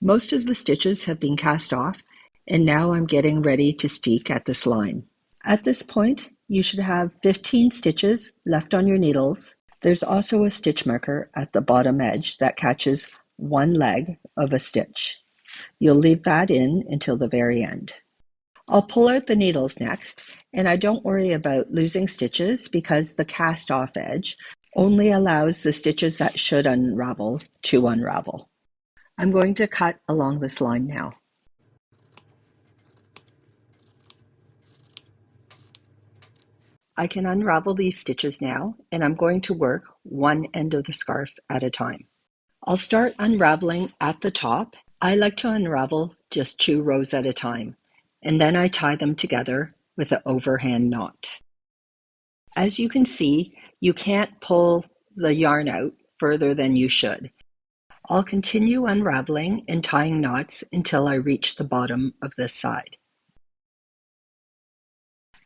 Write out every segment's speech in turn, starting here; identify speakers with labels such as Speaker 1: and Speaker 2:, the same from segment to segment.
Speaker 1: Most of the stitches have been cast off, and now I'm getting ready to steek at this line. At this point, you should have 15 stitches left on your needles. There's also a stitch marker at the bottom edge that catches one leg of a stitch. You'll leave that in until the very end. I'll pull out the needles next, and I don't worry about losing stitches because the cast off edge only allows the stitches that should unravel to unravel. I'm going to cut along this line now. I can unravel these stitches now, and I'm going to work one end of the scarf at a time. I'll start unraveling at the top. I like to unravel just 2 rows at a time, and then I tie them together with an overhand knot. As you can see, you can't pull the yarn out further than you should. I'll continue unraveling and tying knots until I reach the bottom of this side.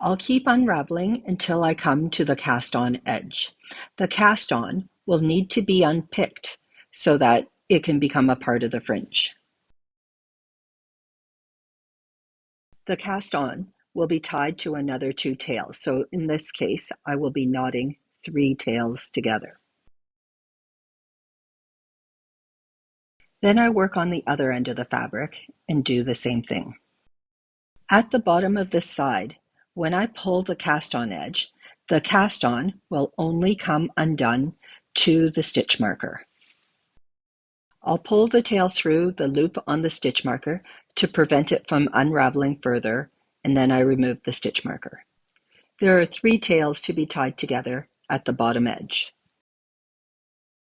Speaker 1: I'll keep unraveling until I come to the cast-on edge. The cast-on will need to be unpicked so that it can become a part of the fringe. The cast-on will be tied to another 2 tails, so in this case I will be knotting 3 tails together. Then I work on the other end of the fabric and do the same thing. At the bottom of this side, when I pull the cast-on edge, the cast-on will only come undone to the stitch marker. I'll pull the tail through the loop on the stitch marker to prevent it from unraveling further, and then I remove the stitch marker. There are 3 tails to be tied together at the bottom edge.